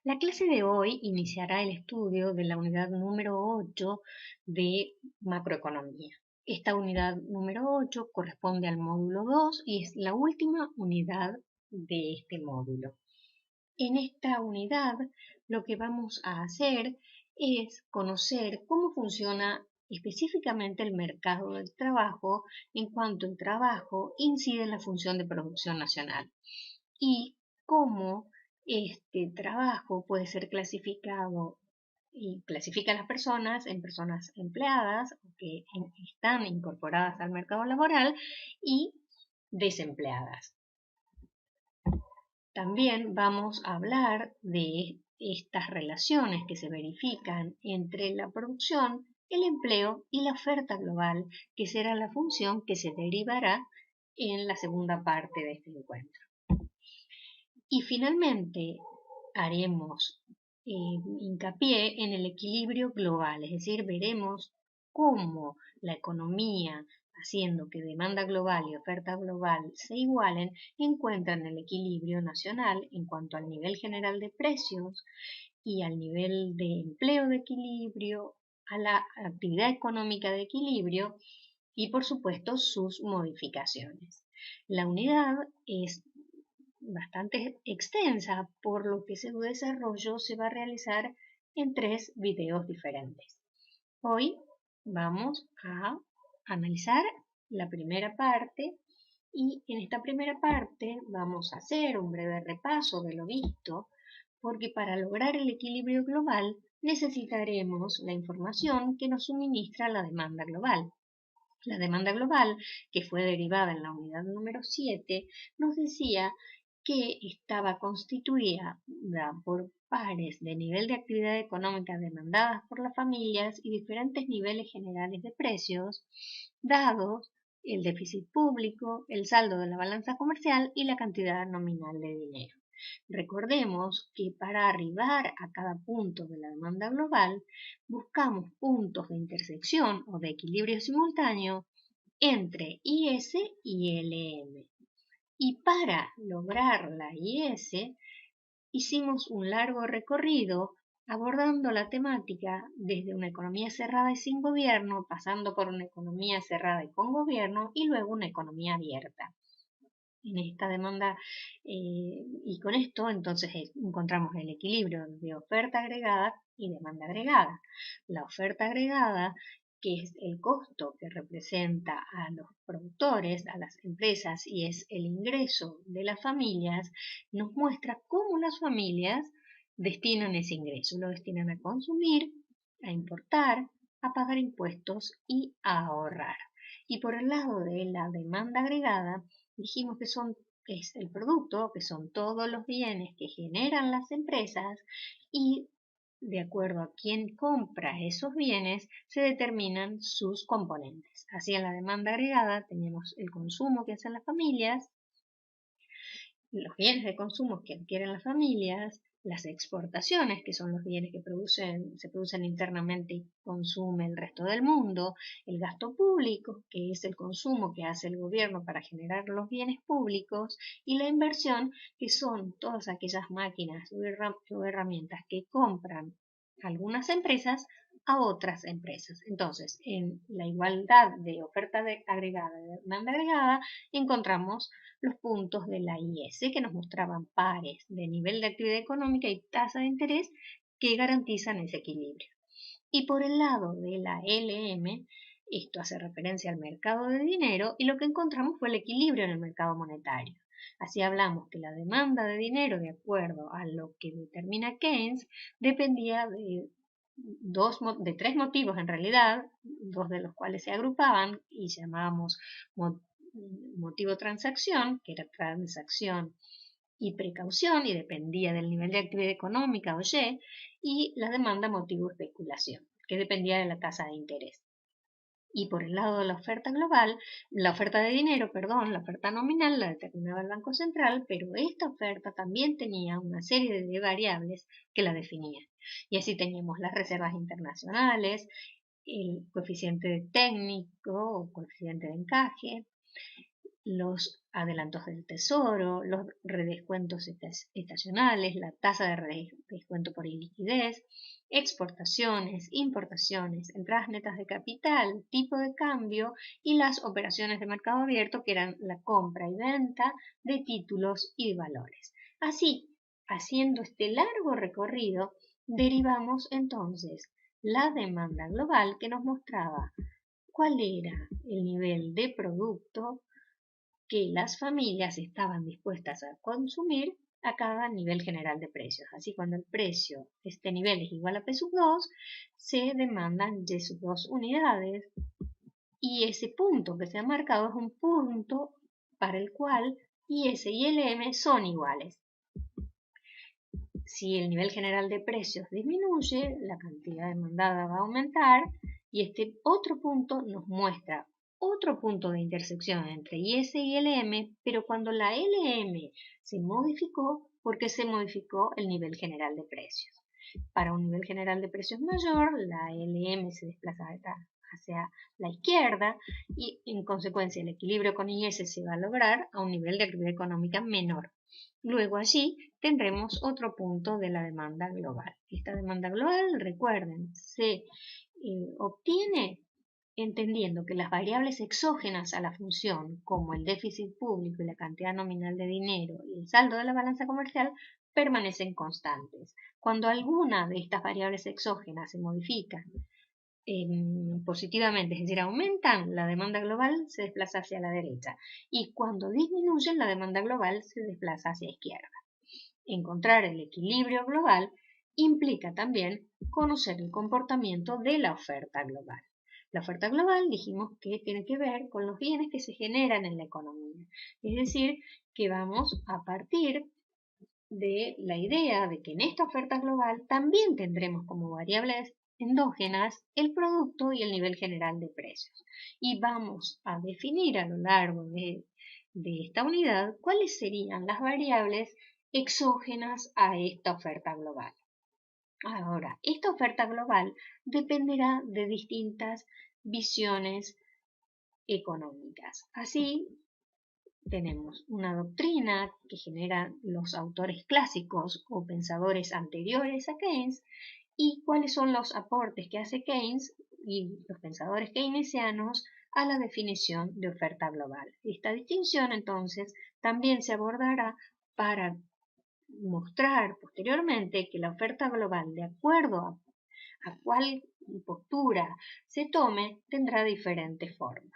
La clase de hoy iniciará el estudio de la unidad número 8 de macroeconomía. Esta unidad número 8 corresponde al módulo 2 y es la última unidad de este módulo. En esta unidad lo que vamos a hacer es conocer cómo funciona específicamente el mercado del trabajo en cuanto el trabajo incide en la función de producción nacional y cómo este trabajo puede ser clasificado y clasifica a las personas en personas empleadas o que están incorporadas al mercado laboral y desempleadas. También vamos a hablar de estas relaciones que se verifican entre la producción, el empleo y la oferta global, que será la función que se derivará en la segunda parte de este encuentro. Y finalmente haremos hincapié en el equilibrio global, es decir, veremos cómo la economía, haciendo que demanda global y oferta global se igualen, encuentran el equilibrio nacional en cuanto al nivel general de precios y al nivel de empleo de equilibrio, a la actividad económica de equilibrio y por supuesto sus modificaciones. La unidad es bastante extensa, por lo que su desarrollo se va a realizar en 3 videos diferentes. Hoy vamos a analizar la primera parte y en esta primera parte vamos a hacer un breve repaso de lo visto, porque para lograr el equilibrio global necesitaremos la información que nos suministra la demanda global. La demanda global, que fue derivada en la unidad número 7, nos decía que estaba constituida por pares de nivel de actividad económica demandadas por las familias y diferentes niveles generales de precios, dados el déficit público, el saldo de la balanza comercial y la cantidad nominal de dinero. Recordemos que para arribar a cada punto de la demanda global, buscamos puntos de intersección o de equilibrio simultáneo entre IS y LM. Y para lograr la IS, hicimos un largo recorrido abordando la temática desde una economía cerrada y sin gobierno, pasando por una economía cerrada y con gobierno, y luego una economía abierta. En esta demanda, y con esto entonces encontramos el equilibrio de oferta agregada y demanda agregada. La oferta agregada, que es el costo que representa a los productores, a las empresas, y es el ingreso de las familias, nos muestra cómo las familias destinan ese ingreso. Lo destinan a consumir, a importar, a pagar impuestos y a ahorrar. Y por el lado de la demanda agregada, dijimos que es el producto, que son todos los bienes que generan las empresas y de acuerdo a quién compra esos bienes se determinan sus componentes. Así en la demanda agregada tenemos el consumo que hacen las familias, los bienes de consumo que adquieren las familias, las exportaciones, que son los bienes que se producen internamente y consume el resto del mundo, el gasto público, que es el consumo que hace el gobierno para generar los bienes públicos, y la inversión, que son todas aquellas máquinas o herramientas que compran algunas empresas a otras empresas. Entonces, en la igualdad de oferta agregada y demanda agregada, encontramos los puntos de la IS que nos mostraban pares de nivel de actividad económica y tasa de interés que garantizan ese equilibrio. Y por el lado de la LM, esto hace referencia al mercado de dinero y lo que encontramos fue el equilibrio en el mercado monetario. Así hablamos que la demanda de dinero, de acuerdo a lo que determina Keynes, dependía de 3 motivos en realidad, 2 de los cuales se agrupaban y llamábamos motivo transacción, que era transacción y precaución y dependía del nivel de actividad económica o y la demanda motivo especulación, que dependía de la tasa de interés. Y por el lado de la oferta global, la oferta de dinero, perdón, la oferta nominal la determinaba el Banco Central, pero esta oferta también tenía una serie de variables que la definían. Y así teníamos las reservas internacionales, el coeficiente técnico o coeficiente de encaje, los adelantos del tesoro, los redescuentos estacionales, la tasa de redescuento por iliquidez, exportaciones, importaciones, entradas netas de capital, tipo de cambio y las operaciones de mercado abierto, que eran la compra y venta de títulos y valores. Así, haciendo este largo recorrido, derivamos entonces la demanda global, que nos mostraba cuál era el nivel de producto que las familias estaban dispuestas a consumir a cada nivel general de precios. Así, cuando el precio, este nivel es igual a P sub 2, se demandan Y sub 2 unidades, y ese punto que se ha marcado es un punto para el cual IS y LM son iguales. Si el nivel general de precios disminuye, la cantidad demandada va a aumentar, y este otro punto nos muestra otro punto de intersección entre IS y LM, pero cuando la LM se modificó, porque se modificó el nivel general de precios. Para un nivel general de precios mayor, la LM se desplaza hacia la izquierda, y en consecuencia el equilibrio con IS se va a lograr a un nivel de actividad económica menor. Luego allí tendremos otro punto de la demanda global. Esta demanda global, recuerden, se obtiene entendiendo que las variables exógenas a la función, como el déficit público y la cantidad nominal de dinero y el saldo de la balanza comercial, permanecen constantes. Cuando alguna de estas variables exógenas se modifican positivamente, es decir, aumentan, la demanda global se desplaza hacia la derecha, y cuando disminuyen, la demanda global se desplaza hacia la izquierda. Encontrar el equilibrio global implica también conocer el comportamiento de la oferta global. La oferta global dijimos que tiene que ver con los bienes que se generan en la economía. Es decir, que vamos a partir de la idea de que en esta oferta global también tendremos como variables endógenas el producto y el nivel general de precios. Y vamos a definir a lo largo de esta unidad cuáles serían las variables exógenas a esta oferta global. Ahora, esta oferta global dependerá de distintas visiones económicas. Así, tenemos una doctrina que generan los autores clásicos o pensadores anteriores a Keynes, y cuáles son los aportes que hace Keynes y los pensadores keynesianos a la definición de oferta global. Esta distinción, entonces, también se abordará para mostrar posteriormente que la oferta global, de acuerdo a cuál postura se tome, tendrá diferentes formas.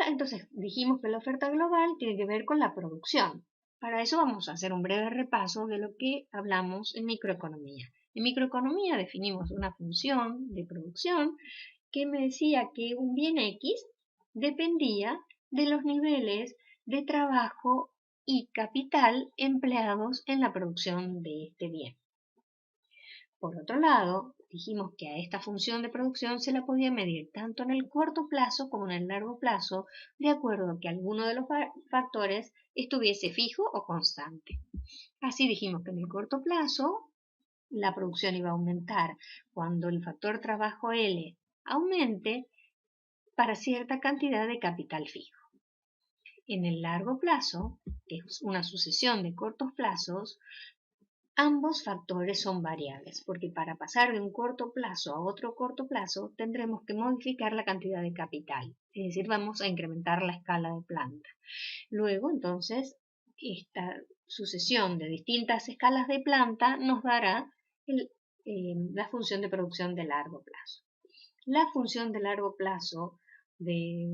Entonces, dijimos que la oferta global tiene que ver con la producción. Para eso vamos a hacer un breve repaso de lo que hablamos en microeconomía. En microeconomía definimos una función de producción que me decía que un bien X dependía de los niveles de trabajo y capital empleados en la producción de este bien. Por otro lado, dijimos que a esta función de producción se la podía medir tanto en el corto plazo como en el largo plazo, de acuerdo a que alguno de los factores estuviese fijo o constante. Así dijimos que en el corto plazo la producción iba a aumentar cuando el factor trabajo L aumente para cierta cantidad de capital fijo. En el largo plazo, que es una sucesión de cortos plazos, ambos factores son variables, porque para pasar de un corto plazo a otro corto plazo tendremos que modificar la cantidad de capital, es decir, vamos a incrementar la escala de planta. Luego, entonces, esta sucesión de distintas escalas de planta nos dará la función de producción de largo plazo. La función de largo plazo de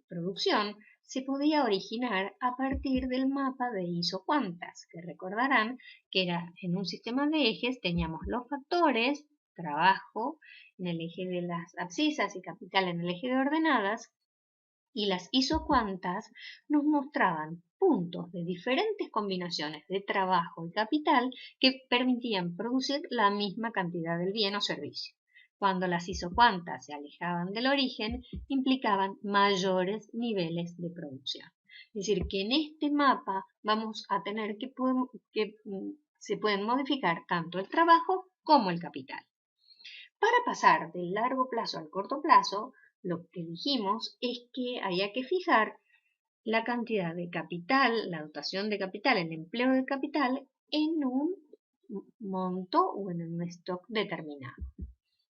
producción se podía originar a partir del mapa de isocuantas, que recordarán que era en un sistema de ejes, teníamos los factores, trabajo en el eje de las abscisas y capital en el eje de ordenadas, y las isocuantas nos mostraban puntos de diferentes combinaciones de trabajo y capital que permitían producir la misma cantidad del bien o servicio. Cuando las isocuantas se alejaban del origen, implicaban mayores niveles de producción. Es decir, que en este mapa vamos a tener que se pueden modificar tanto el trabajo como el capital. Para pasar del largo plazo al corto plazo, lo que dijimos es que había que fijar la cantidad de capital, la dotación de capital, el empleo de capital en un monto o en un stock determinado.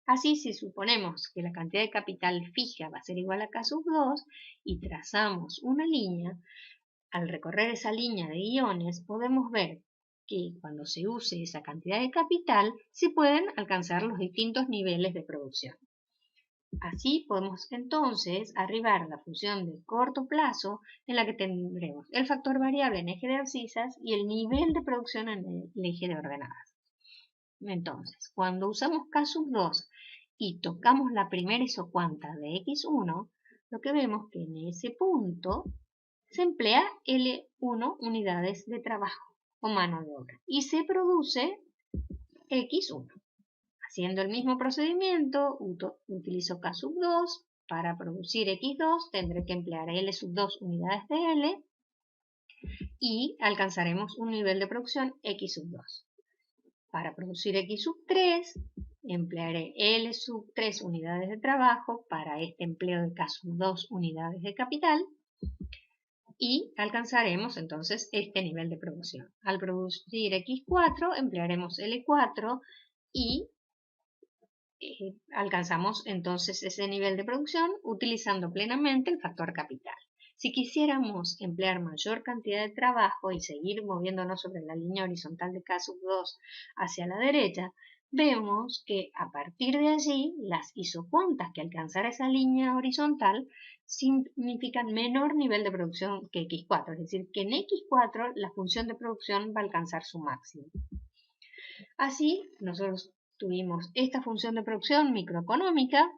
Así, si suponemos que la cantidad de capital fija va a ser igual a K sub 2 y trazamos una línea, al recorrer esa línea de guiones podemos ver que cuando se use esa cantidad de capital se pueden alcanzar los distintos niveles de producción. Así podemos entonces arribar a la función de corto plazo en la que tendremos el factor variable en eje de abscisas y el nivel de producción en el eje de ordenadas. Entonces, cuando usamos K sub 2 y tocamos la primera isocuanta de X1, lo que vemos que en ese punto se emplea L1 unidades de trabajo o mano de obra y se produce X1. Haciendo el mismo procedimiento, utilizo K sub 2, para producir X2 tendré que emplear L sub 2 unidades de L y alcanzaremos un nivel de producción X sub 2. Para producir X sub 3 emplearé L sub 3 unidades de trabajo para este empleo de K sub 2 unidades de capital y alcanzaremos entonces este nivel de producción. Al producir X4 emplearemos L4 y alcanzamos entonces ese nivel de producción utilizando plenamente el factor capital. Si quisiéramos emplear mayor cantidad de trabajo y seguir moviéndonos sobre la línea horizontal de K sub 2 hacia la derecha, vemos que a partir de allí las isocuantas que alcanzara esa línea horizontal significan menor nivel de producción que X4, es decir, que en X4 la función de producción va a alcanzar su máximo. Así, nosotros tuvimos esta función de producción microeconómica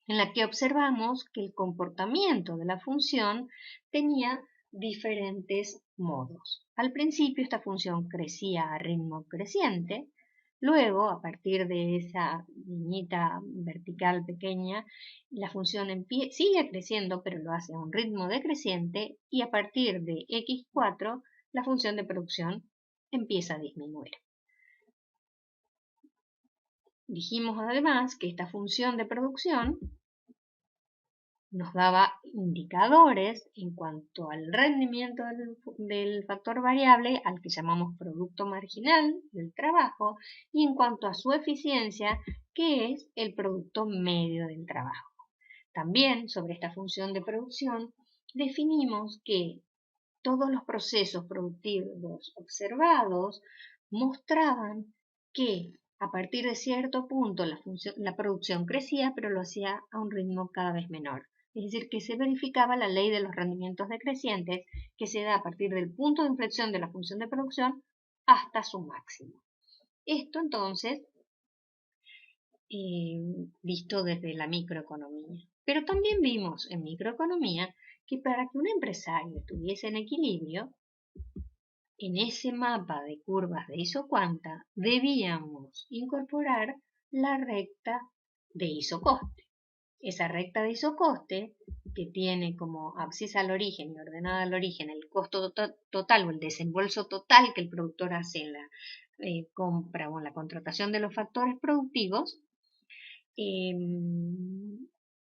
en la que observamos que el comportamiento de la función tenía diferentes modos. Al principio esta función crecía a ritmo creciente, luego a partir de esa liñita vertical pequeña la función sigue creciendo pero lo hace a un ritmo decreciente y a partir de X4 la función de producción empieza a disminuir. Dijimos además que esta función de producción nos daba indicadores en cuanto al rendimiento del factor variable, al que llamamos producto marginal del trabajo, y en cuanto a su eficiencia, que es el producto medio del trabajo. También sobre esta función de producción definimos que todos los procesos productivos observados mostraban que a partir de cierto punto la producción crecía, pero lo hacía a un ritmo cada vez menor. Es decir, que se verificaba la ley de los rendimientos decrecientes que se da a partir del punto de inflexión de la función de producción hasta su máximo. Esto entonces, visto desde la microeconomía. Pero también vimos en microeconomía que para que un empresario estuviese en equilibrio, en ese mapa de curvas de isocuanta debíamos incorporar la recta de isocoste. Esa recta de isocoste, que tiene como abscisa al origen y ordenada al origen el costo total o el desembolso total que el productor hace en la compra o en la contratación de los factores productivos,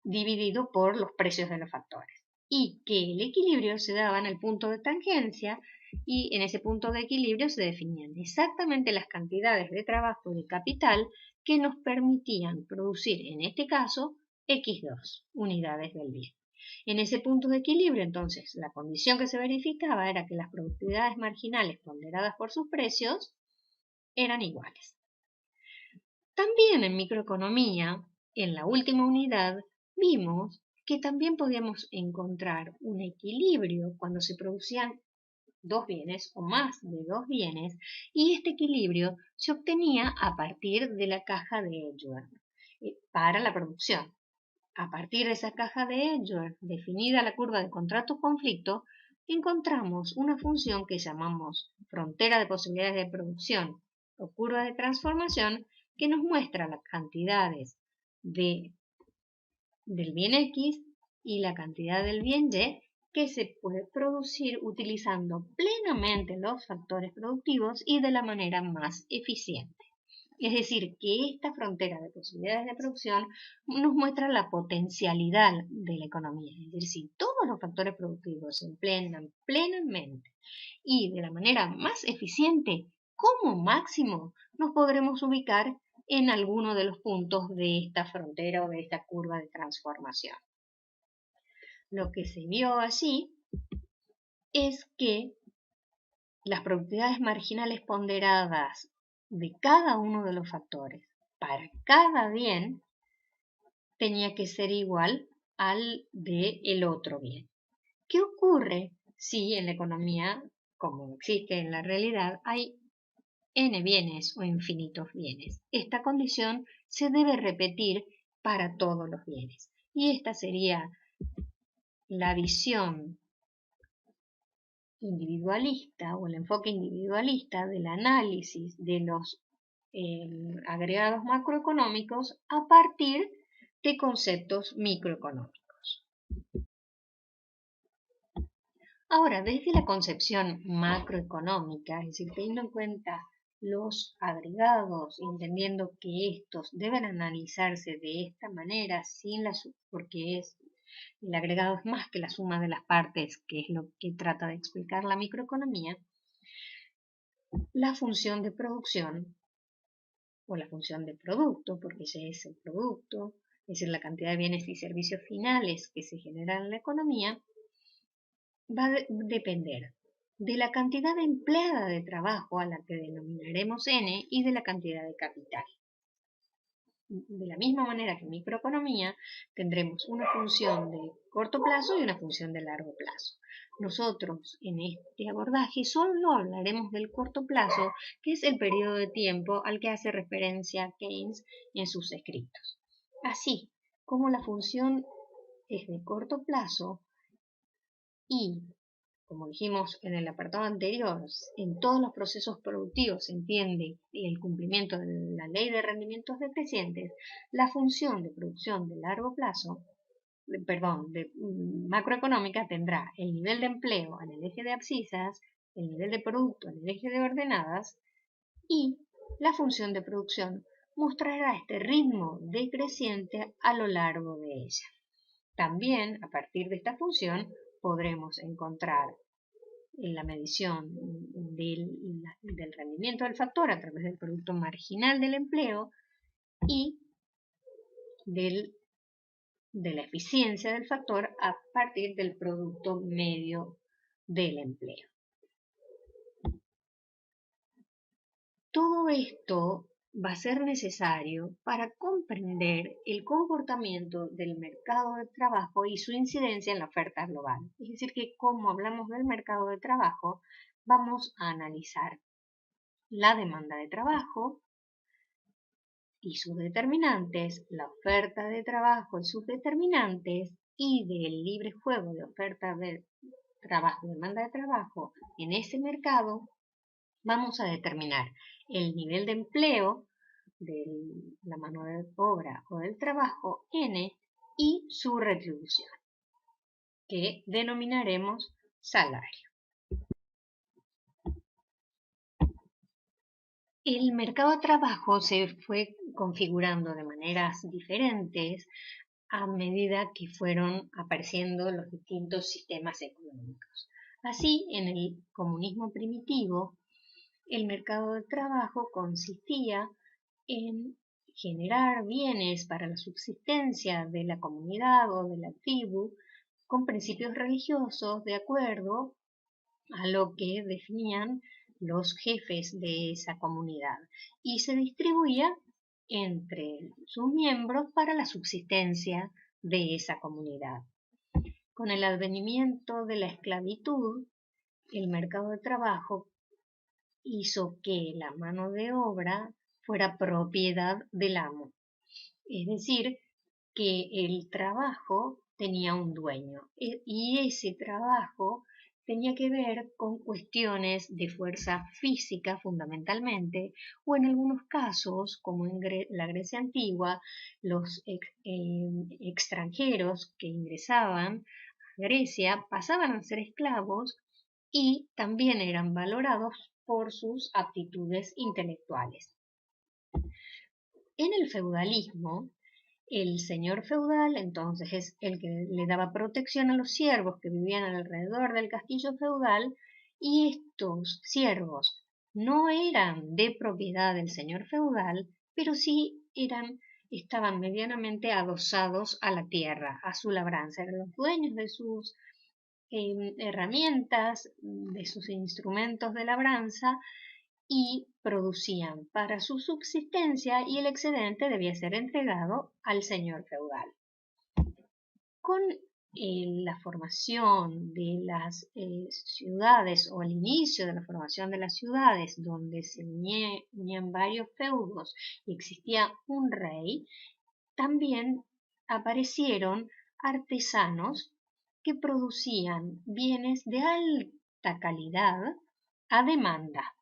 dividido por los precios de los factores. Y que el equilibrio se daba en el punto de tangencia y en ese punto de equilibrio se definían exactamente las cantidades de trabajo y de capital que nos permitían producir, en este caso, X2 unidades del bien. En ese punto de equilibrio, entonces, la condición que se verificaba era que las productividades marginales ponderadas por sus precios eran iguales. También en microeconomía, en la última unidad, vimos que también podíamos encontrar un equilibrio cuando se producían dos bienes o más de dos bienes, y este equilibrio se obtenía a partir de la caja de Edgeworth para la producción. A partir de esa caja de Edgeworth, definida la curva de contrato-conflicto, encontramos una función que llamamos frontera de posibilidades de producción o curva de transformación, que nos muestra las cantidades del bien X y la cantidad del bien Y que se puede producir utilizando plenamente los factores productivos y de la manera más eficiente. Es decir, que esta frontera de posibilidades de producción nos muestra la potencialidad de la economía. Es decir, si todos los factores productivos se emplean plenamente y de la manera más eficiente, como máximo nos podremos ubicar en alguno de los puntos de esta frontera o de esta curva de transformación. Lo que se vio allí es que las productividades marginales ponderadas de cada uno de los factores para cada bien tenía que ser igual al de el otro bien. ¿Qué ocurre si en la economía, como existe en la realidad, hay n bienes o infinitos bienes? Esta condición se debe repetir para todos los bienes. Y esta sería la visión individualista o el enfoque individualista del análisis de los agregados macroeconómicos a partir de conceptos microeconómicos. Ahora, desde la concepción macroeconómica, es decir, teniendo en cuenta los agregados, entendiendo que estos deben analizarse de esta manera, porque el agregado es más que la suma de las partes, que es lo que trata de explicar la microeconomía, la función de producción o la función de producto, porque ese es el producto, es decir, la cantidad de bienes y servicios finales que se generan en la economía, va a depender de la cantidad empleada de trabajo a la que denominaremos N y de la cantidad de capital. De la misma manera que en microeconomía tendremos una función de corto plazo y una función de largo plazo. Nosotros en este abordaje solo hablaremos del corto plazo, que es el periodo de tiempo al que hace referencia Keynes en sus escritos. Así como la función es de corto plazo y, como dijimos en el apartado anterior, en todos los procesos productivos se entiende el cumplimiento de la ley de rendimientos decrecientes, la función de producción de largo plazo, macroeconómica tendrá el nivel de empleo en el eje de abscisas, el nivel de producto en el eje de ordenadas y la función de producción mostrará este ritmo decreciente a lo largo de ella. También, a partir de esta función, podremos encontrar en la medición del rendimiento del factor a través del producto marginal del empleo y de la eficiencia del factor a partir del producto medio del empleo. Todo esto va a ser necesario para comprender el comportamiento del mercado de trabajo y su incidencia en la oferta global. Es decir, que como hablamos del mercado de trabajo, vamos a analizar la demanda de trabajo y sus determinantes, la oferta de trabajo y sus determinantes, y del libre juego de oferta de trabajo y demanda de trabajo en ese mercado, vamos a determinar el nivel de empleo de la mano de obra o del trabajo N y su retribución, que denominaremos salario. El mercado de trabajo se fue configurando de maneras diferentes a medida que fueron apareciendo los distintos sistemas económicos. Así, en el comunismo primitivo, el mercado de trabajo consistía en generar bienes para la subsistencia de la comunidad o de la tribu con principios religiosos de acuerdo a lo que definían los jefes de esa comunidad y se distribuía entre sus miembros para la subsistencia de esa comunidad. Con el advenimiento de la esclavitud, el mercado de trabajo hizo que la mano de obra fuera propiedad del amo. Es decir, que el trabajo tenía un dueño y ese trabajo tenía que ver con cuestiones de fuerza física fundamentalmente, o en algunos casos, como en la Grecia antigua, los extranjeros que ingresaban a Grecia pasaban a ser esclavos y también eran valorados por sus aptitudes intelectuales. En el feudalismo, el señor feudal entonces es el que le daba protección a los siervos que vivían alrededor del castillo feudal, y estos siervos no eran de propiedad del señor feudal, pero sí estaban medianamente adosados a la tierra, a su labranza, eran los dueños de sus herramientas, de sus instrumentos de labranza, y producían para su subsistencia, y el excedente debía ser entregado al señor feudal. Con la formación de las ciudades, o el inicio de la formación de las ciudades, donde se unían varios feudos y existía un rey, también aparecieron artesanos que producían bienes de alta calidad a demanda.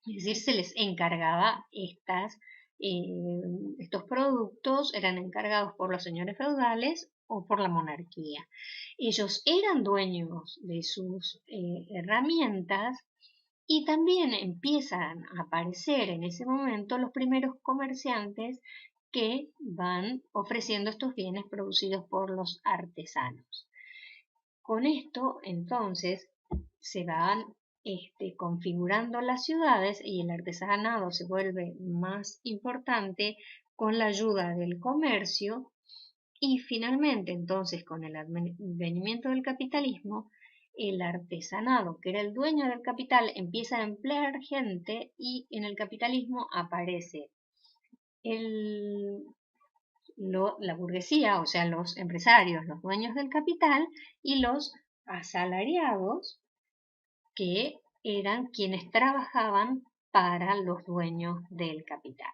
Es decir, se les encargaba estos productos, eran encargados por los señores feudales o por la monarquía. Ellos eran dueños de sus herramientas, y también empiezan a aparecer en ese momento los primeros comerciantes que van ofreciendo estos bienes producidos por los artesanos. Con esto, entonces, se van configurando las ciudades, y el artesanado se vuelve más importante con la ayuda del comercio, y finalmente, entonces, con el advenimiento del capitalismo, el artesanado, que era el dueño del capital, empieza a emplear gente, y en el capitalismo aparece la burguesía, o sea, los empresarios, los dueños del capital, y los asalariados, que eran quienes trabajaban para los dueños del capital.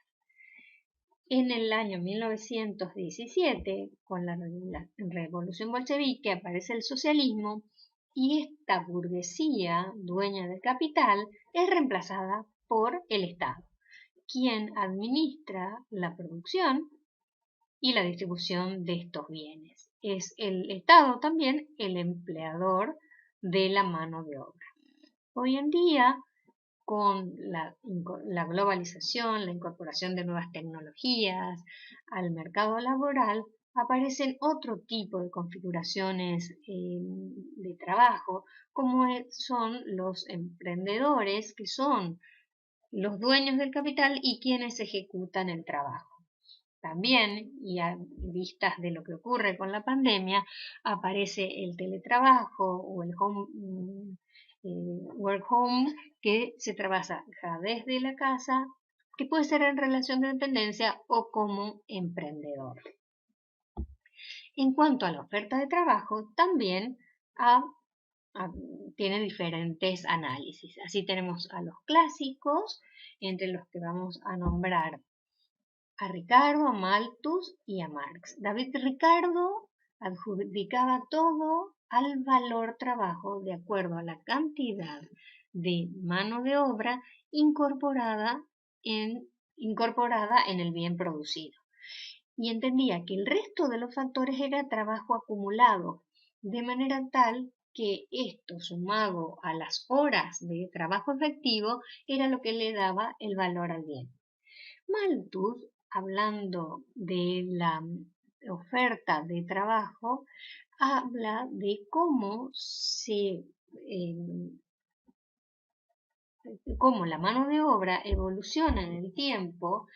En el año 1917, con la revolución bolchevique, aparece el socialismo, y esta burguesía dueña del capital es reemplazada por el Estado, quien administra la producción y la distribución de estos bienes. Es el Estado también el empleador de la mano de obra. Hoy en día, con la globalización, la incorporación de nuevas tecnologías al mercado laboral, aparecen otro tipo de configuraciones de trabajo, como son los emprendedores, que son los dueños del capital y quienes ejecutan el trabajo. También, y a vistas de lo que ocurre con la pandemia, aparece el teletrabajo o el work home, que se trabaja desde la casa, que puede ser en relación de dependencia o como emprendedor. En cuanto a la oferta de trabajo, también tiene diferentes análisis. Así tenemos a los clásicos, entre los que vamos a nombrar a Ricardo, a Malthus y a Marx. David Ricardo adjudicaba todo al valor trabajo de acuerdo a la cantidad de mano de obra incorporada en el bien producido, y entendía que el resto de los factores era trabajo acumulado, de manera tal que esto, sumado a las horas de trabajo efectivo, era lo que le daba el valor al bien. Malthus, hablando de la oferta de trabajo, habla de cómo la mano de obra evoluciona en el tiempo,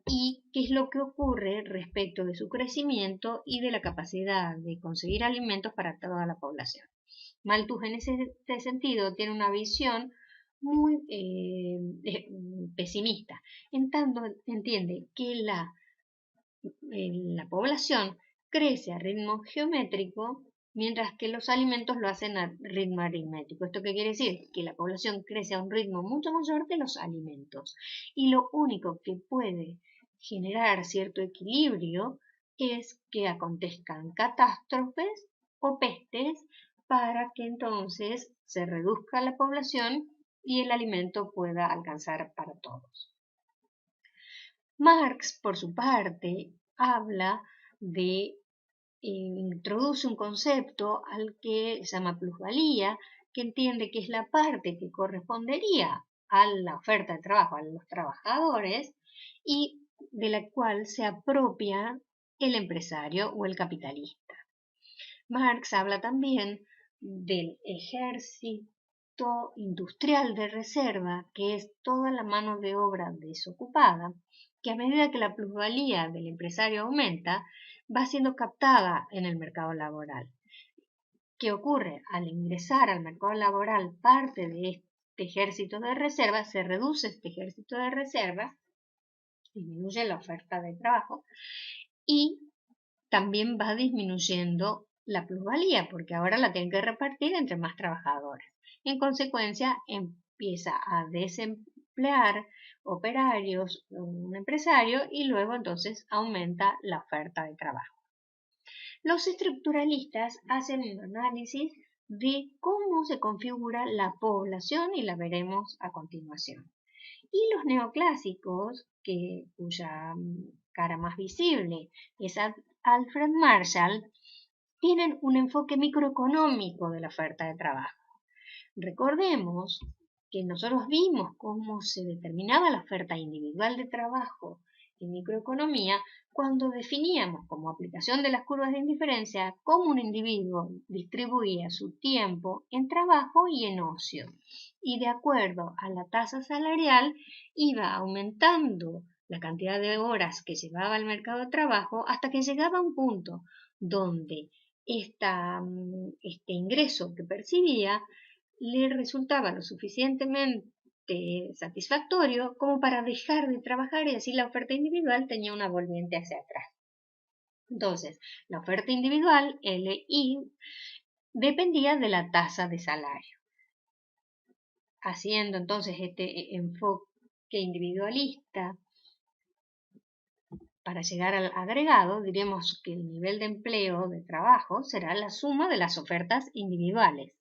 y qué es lo que ocurre respecto de su crecimiento y de la capacidad de conseguir alimentos para toda la población. Malthus, en ese sentido, tiene una visión muy pesimista, en tanto entiende que la población crece a ritmo geométrico, mientras que los alimentos lo hacen a ritmo aritmético. ¿Esto qué quiere decir? Que la población crece a un ritmo mucho mayor que los alimentos, y lo único que puede generar cierto equilibrio es que acontezcan catástrofes o pestes, para que entonces se reduzca la población y el alimento pueda alcanzar para todos. Marx, por su parte, habla introduce un concepto al que se llama plusvalía, que entiende que es la parte que correspondería a la oferta de trabajo, a los trabajadores, y de la cual se apropia el empresario o el capitalista. Marx habla también del ejército industrial de reserva, que es toda la mano de obra desocupada, que a medida que la plusvalía del empresario aumenta, va siendo captada en el mercado laboral. ¿Qué ocurre? Al ingresar al mercado laboral parte de este ejército de reserva, se reduce este ejército de reserva, disminuye la oferta de trabajo y también va disminuyendo la plusvalía, porque ahora la tienen que repartir entre más trabajadores. En consecuencia, empieza a desemplear operarios, un empresario, y luego entonces aumenta la oferta de trabajo. Los estructuralistas hacen un análisis de cómo se configura la población y la veremos a continuación. Y los neoclásicos, cuya cara más visible es Alfred Marshall, tienen un enfoque microeconómico de la oferta de trabajo. Recordemos que nosotros vimos cómo se determinaba la oferta individual de trabajo en microeconomía cuando definíamos como aplicación de las curvas de indiferencia cómo un individuo distribuía su tiempo en trabajo y en ocio, y de acuerdo a la tasa salarial iba aumentando la cantidad de horas que llevaba al mercado de trabajo hasta que llegaba a un punto donde este ingreso que percibía le resultaba lo suficientemente satisfactorio como para dejar de trabajar, y así la oferta individual tenía una volviente hacia atrás. Entonces, la oferta individual, LI, dependía de la tasa de salario. Haciendo entonces este enfoque individualista, para llegar al agregado, diremos que el nivel de empleo de trabajo será la suma de las ofertas individuales.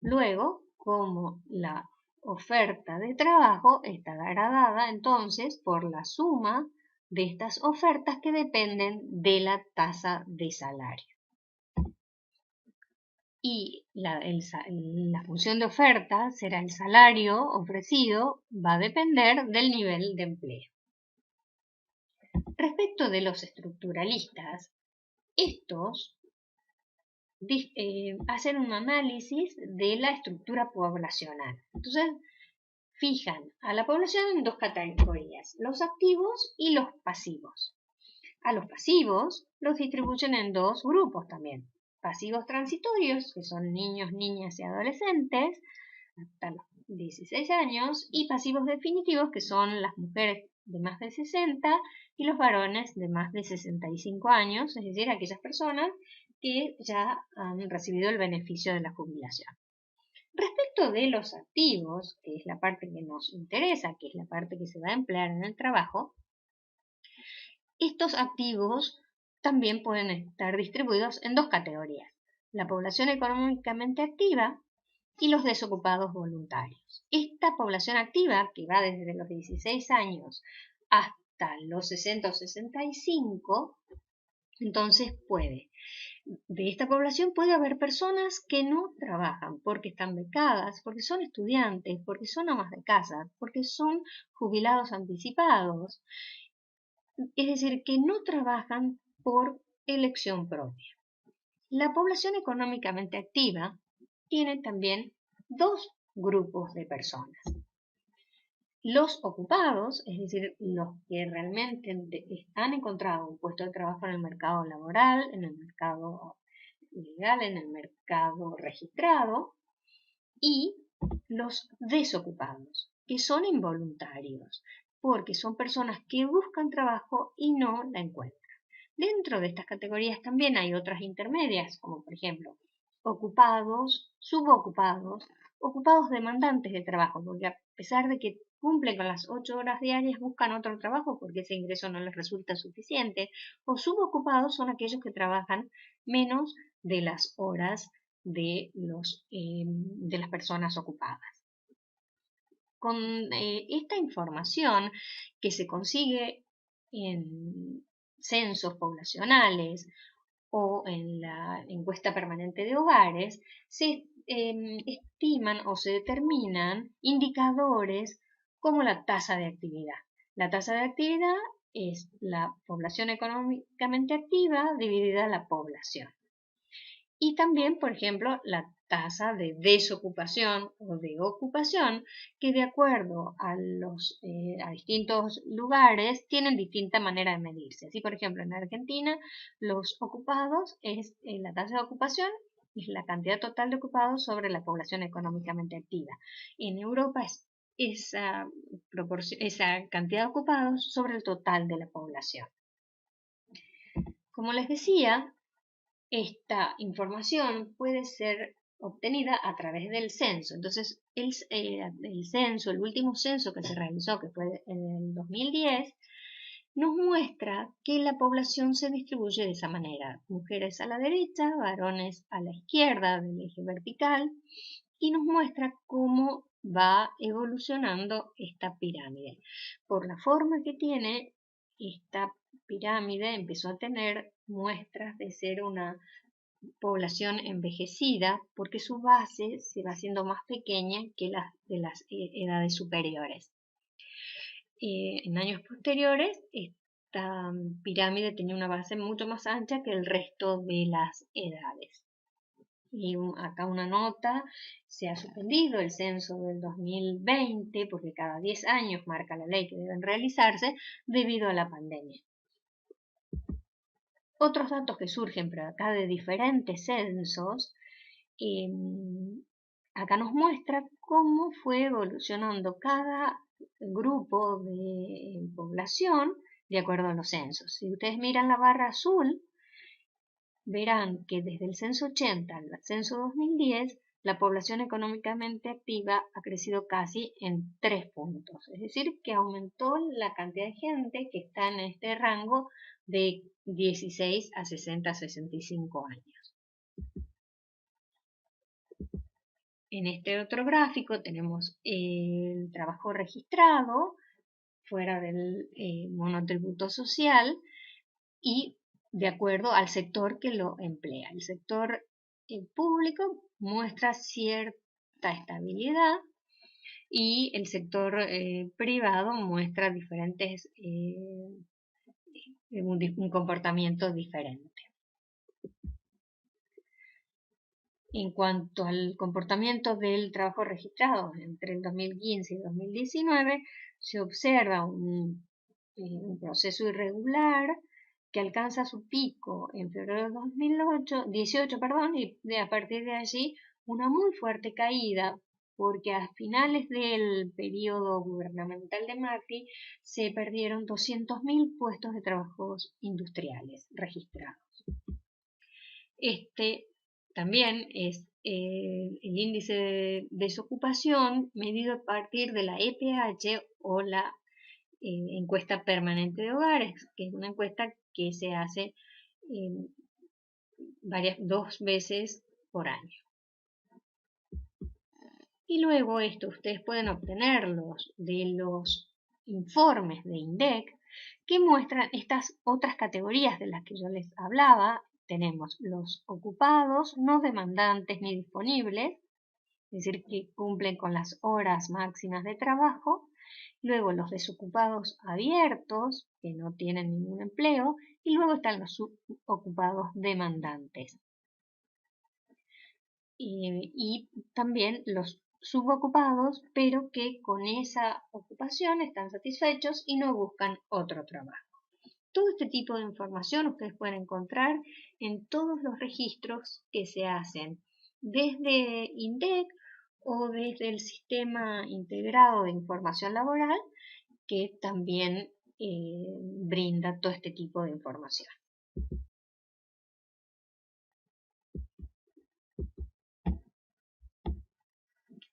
Luego, como la oferta de trabajo está dada entonces por la suma de estas ofertas que dependen de la tasa de salario. Y la función de oferta será el salario ofrecido, va a depender del nivel de empleo. Respecto de los estructuralistas, estos hacen un análisis de la estructura poblacional. Entonces, fijan a la población en dos categorías, los activos y los pasivos. A los pasivos los distribuyen en dos grupos también. Pasivos transitorios, que son niños, niñas y adolescentes, hasta los 16 años, y pasivos definitivos, que son las mujeres de más de 60 y los varones de más de 65 años, es decir, aquellas personas que ya han recibido el beneficio de la jubilación. Respecto de los activos, que es la parte que nos interesa, que es la parte que se va a emplear en el trabajo, estos activos también pueden estar distribuidos en dos categorías: la población económicamente activa y los desocupados voluntarios. Esta población activa, que va desde los 16 años hasta los 60 o 65, entonces de esta población puede haber personas que no trabajan porque están becadas, porque son estudiantes, porque son amas de casa, porque son jubilados anticipados, es decir, que no trabajan por elección propia. La población económicamente activa tiene también dos grupos de personas. Los ocupados, es decir, los que realmente han encontrado un puesto de trabajo en el mercado laboral, en el mercado legal, en el mercado registrado, y los desocupados, que son involuntarios, porque son personas que buscan trabajo y no la encuentran. Dentro de estas categorías también hay otras intermedias, como por ejemplo ocupados, subocupados, ocupados demandantes de trabajo, porque a pesar de que cumplen con las 8 horas diarias, buscan otro trabajo porque ese ingreso no les resulta suficiente, o subocupados son aquellos que trabajan menos de las horas de las personas ocupadas. Con esta información que se consigue en censos poblacionales o en la encuesta permanente de hogares, se estiman o se determinan indicadores como la tasa de actividad. La tasa de actividad es la población económicamente activa dividida la población. Y también, por ejemplo, la tasa de desocupación o de ocupación, que de acuerdo a a distintos lugares tienen distinta manera de medirse. Así, por ejemplo, en Argentina, los ocupados la tasa de ocupación es la cantidad total de ocupados sobre la población económicamente activa. En Europa es esa cantidad de ocupados sobre el total de la población. Como les decía, esta información puede ser obtenida a través del censo. Entonces, el censo, el último censo que se realizó, que fue en el 2010, nos muestra que la población se distribuye de esa manera. Mujeres a la derecha, varones a la izquierda del eje vertical, y nos muestra cómo va evolucionando esta pirámide. Por la forma que tiene, esta pirámide empezó a tener muestras de ser una población envejecida porque su base se va haciendo más pequeña que las de las edades superiores. En años posteriores, esta pirámide tenía una base mucho más ancha que el resto de las edades. Y acá una nota: se ha suspendido el censo del 2020 porque cada 10 años marca la ley que deben realizarse debido a la pandemia. Otros datos que surgen pero acá de diferentes censos, acá nos muestra cómo fue evolucionando cada grupo de población de acuerdo a los censos. Si ustedes miran la barra azul, verán que desde el censo 80 al censo 2010, la población económicamente activa ha crecido casi en 3 puntos. Es decir, que aumentó la cantidad de gente que está en este rango de 16 a 60 a 65 años. En este otro gráfico tenemos el trabajo registrado fuera del monotributo social y de acuerdo al sector que lo emplea. El sector público muestra cierta estabilidad y el sector privado muestra un comportamiento diferente. En cuanto al comportamiento del trabajo registrado entre el 2015 y 2019, se observa un proceso irregular que alcanza su pico en febrero de 2018, y a partir de allí una muy fuerte caída, porque a finales del periodo gubernamental de Macri se perdieron 200.000 puestos de trabajos industriales registrados. Este también es el índice de desocupación medido a partir de la EPH o la encuesta permanente de hogares, que es una encuesta que se hace 2 veces por año. Y luego esto ustedes pueden obtenerlos de los informes de INDEC que muestran estas otras categorías de las que yo les hablaba. Tenemos los ocupados, no demandantes ni disponibles, es decir, que cumplen con las horas máximas de trabajo. Luego los desocupados abiertos, que no tienen ningún empleo. Y luego están los subocupados demandantes. Y también los subocupados, pero que con esa ocupación están satisfechos y no buscan otro trabajo. Todo este tipo de información ustedes pueden encontrar en todos los registros que se hacen desde INDEC o desde el Sistema Integrado de Información Laboral, que también brinda todo este tipo de información.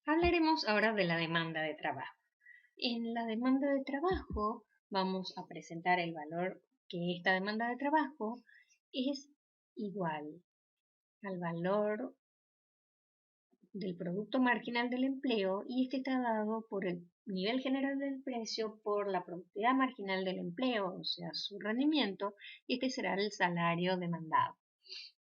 Hablaremos ahora de la demanda de trabajo. En la demanda de trabajo vamos a presentar el valor que esta demanda de trabajo es igual al valor del producto marginal del empleo, y este está dado por el nivel general del precio por la productividad marginal del empleo, o sea, su rendimiento, y este será el salario demandado.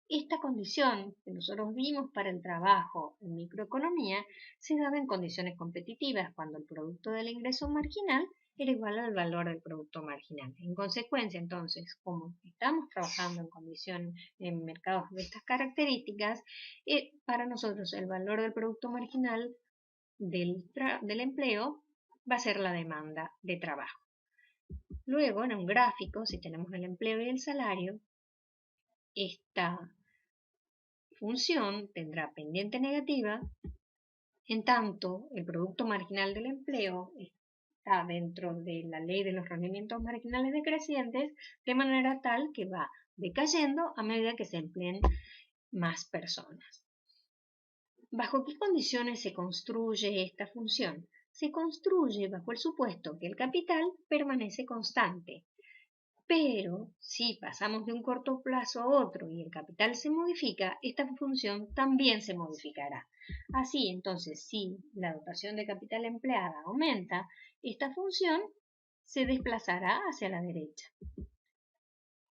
Esta condición que nosotros vimos para el trabajo en microeconomía se daba en condiciones competitivas cuando el producto del ingreso marginal era igual al valor del producto marginal. En consecuencia, entonces, como estamos trabajando en mercados de estas características, para nosotros el valor del producto marginal del empleo va a ser la demanda de trabajo. Luego, en un gráfico, si tenemos el empleo y el salario, esta función tendrá pendiente negativa en tanto el producto marginal del empleo está dentro de la ley de los rendimientos marginales decrecientes, de manera tal que va decayendo a medida que se empleen más personas. ¿Bajo qué condiciones se construye esta función? Se construye bajo el supuesto que el capital permanece constante. Pero si pasamos de un corto plazo a otro y el capital se modifica, esta función también se modificará. Así, entonces, si la dotación de capital empleada aumenta, esta función se desplazará hacia la derecha.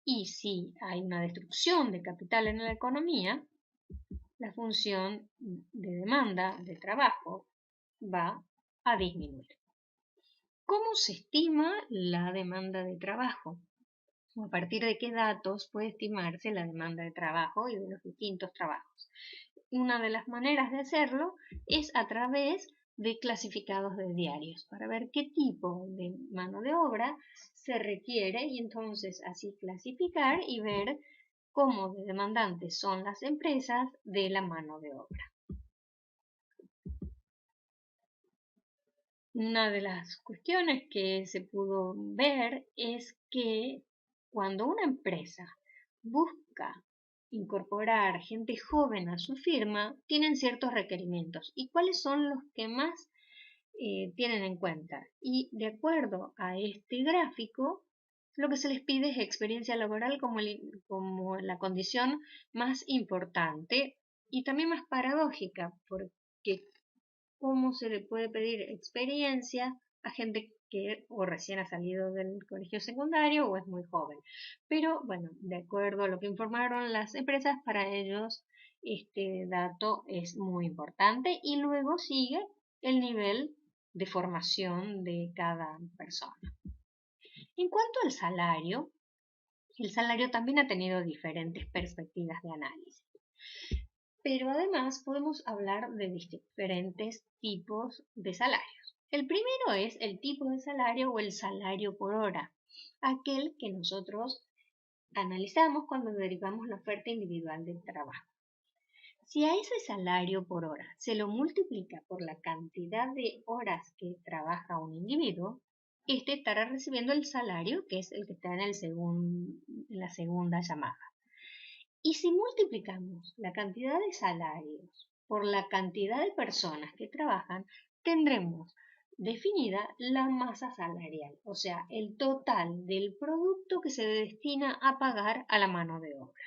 Y si hay una destrucción de capital en la economía, la función de demanda de trabajo va a disminuir. ¿Cómo se estima la demanda de trabajo? ¿A partir de qué datos puede estimarse la demanda de trabajo y de los distintos trabajos? Una de las maneras de hacerlo es a través de clasificados de diarios para ver qué tipo de mano de obra se requiere y entonces así clasificar y ver cómo de demandantes son las empresas de la mano de obra. Una de las cuestiones que se pudo ver es que cuando una empresa busca incorporar gente joven a su firma, tienen ciertos requerimientos. ¿Y cuáles son los que más tienen en cuenta? Y de acuerdo a este gráfico, lo que se les pide es experiencia laboral como la condición más importante y también más paradójica, porque ¿cómo se le puede pedir experiencia a gente que o recién ha salido del colegio secundario o es muy joven? Pero bueno, de acuerdo a lo que informaron las empresas, para ellos este dato es muy importante y luego sigue el nivel de formación de cada persona. En cuanto al salario, el salario también ha tenido diferentes perspectivas de análisis. Pero además podemos hablar de diferentes tipos de salarios. El primero es el tipo de salario o el salario por hora, aquel que nosotros analizamos cuando derivamos la oferta individual del trabajo. Si a ese salario por hora se lo multiplica por la cantidad de horas que trabaja un individuo, este estará recibiendo el salario que es el que está en la segunda llamada. Y si multiplicamos la cantidad de salarios por la cantidad de personas que trabajan, tendremos definida la masa salarial, o sea, el total del producto que se destina a pagar a la mano de obra.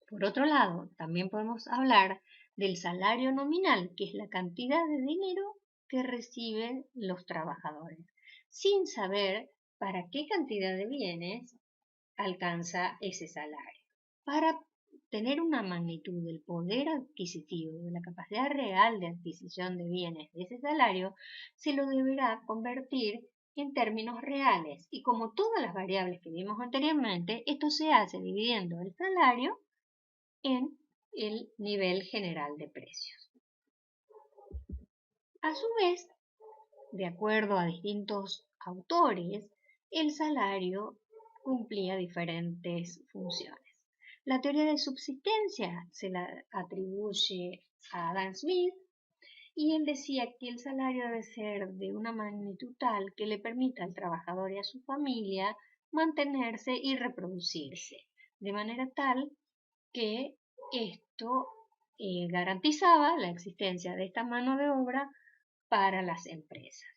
Por otro lado, también podemos hablar del salario nominal, que es la cantidad de dinero que reciben los trabajadores, sin saber para qué cantidad de bienes alcanza ese salario. Para tener una magnitud del poder adquisitivo, de la capacidad real de adquisición de bienes de ese salario, se lo deberá convertir en términos reales. Y como todas las variables que vimos anteriormente, esto se hace dividiendo el salario en el nivel general de precios. A su vez, de acuerdo a distintos autores, el salario cumplía diferentes funciones. La teoría de subsistencia se la atribuye a Adam Smith y él decía que el salario debe ser de una magnitud tal que le permita al trabajador y a su familia mantenerse y reproducirse, de manera tal que esto garantizaba la existencia de esta mano de obra para las empresas.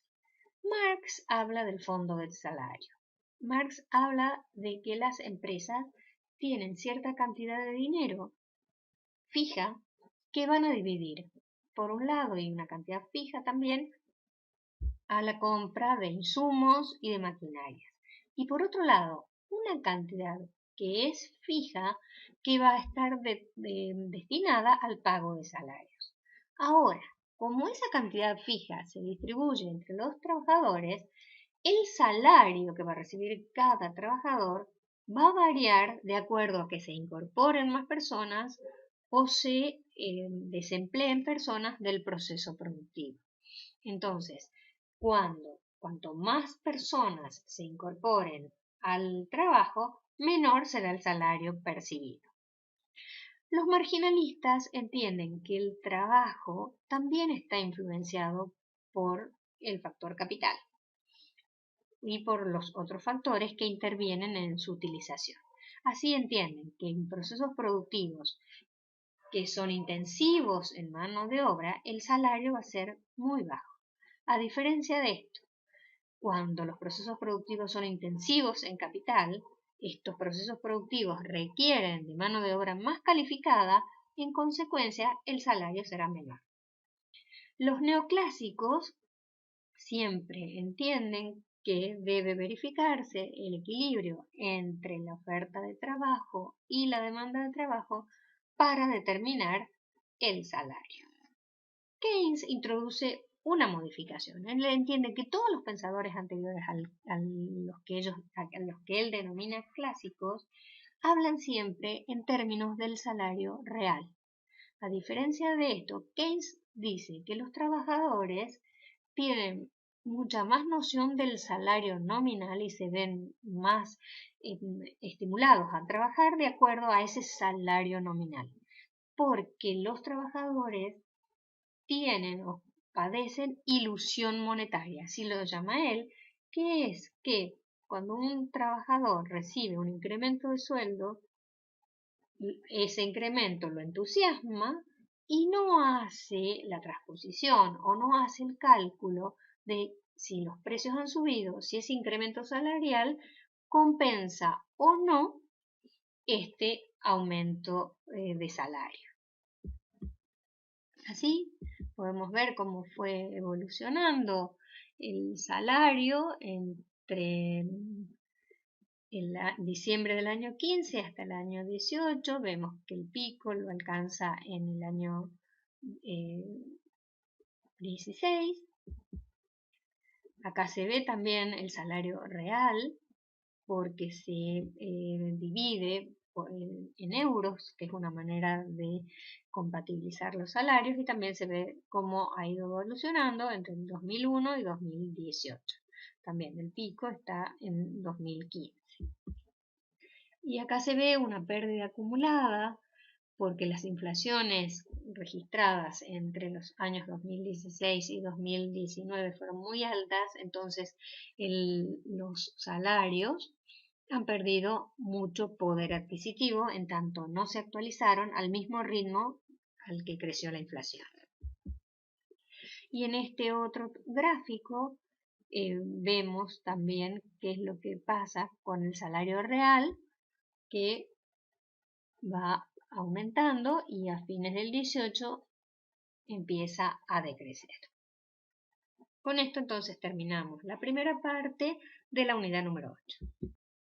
Marx habla del fondo del salario. Marx habla de que las empresas tienen cierta cantidad de dinero fija que van a dividir, por un lado, y una cantidad fija también, a la compra de insumos y de maquinarias. Y por otro lado, una cantidad que es fija, que va a estar destinada al pago de salarios. Ahora, como esa cantidad fija se distribuye entre los trabajadores, el salario que va a recibir cada trabajador va a variar de acuerdo a que se incorporen más personas o se desempleen personas del proceso productivo. Entonces, cuanto más personas se incorporen al trabajo, menor será el salario percibido. Los marginalistas entienden que el trabajo también está influenciado por el factor capital y por los otros factores que intervienen en su utilización. Así entienden que en procesos productivos que son intensivos en mano de obra, el salario va a ser muy bajo. A diferencia de esto, cuando los procesos productivos son intensivos en capital, estos procesos productivos requieren de mano de obra más calificada, en consecuencia el salario será menor. Los neoclásicos siempre entienden que debe verificarse el equilibrio entre la oferta de trabajo y la demanda de trabajo para determinar el salario. Keynes introduce una modificación. Él entiende que todos los pensadores anteriores a los que él denomina clásicos hablan siempre en términos del salario real. A diferencia de esto, Keynes dice que los trabajadores tienen mucha más noción del salario nominal y se ven más estimulados a trabajar de acuerdo a ese salario nominal, porque los trabajadores tienen o padecen ilusión monetaria, así lo llama él, que es que cuando un trabajador recibe un incremento de sueldo, ese incremento lo entusiasma y no hace la transposición o no hace el cálculo de si los precios han subido, si ese incremento salarial compensa o no este aumento de salario. Así podemos ver cómo fue evolucionando el salario entre diciembre del año 15 hasta el año 18. Vemos que el pico lo alcanza en el año 16. Acá se ve también el salario real porque se divide en euros, que es una manera de compatibilizar los salarios, y también se ve cómo ha ido evolucionando entre el 2001 y 2018. También el pico está en 2015. Y acá se ve una pérdida acumulada porque las inflaciones registradas entre los años 2016 y 2019 fueron muy altas, entonces los salarios han perdido mucho poder adquisitivo en tanto no se actualizaron al mismo ritmo al que creció la inflación. Y en este otro gráfico vemos también qué es lo que pasa con el salario real, que va aumentando y a fines del 18 empieza a decrecer. Con esto entonces terminamos la primera parte de la unidad número 8.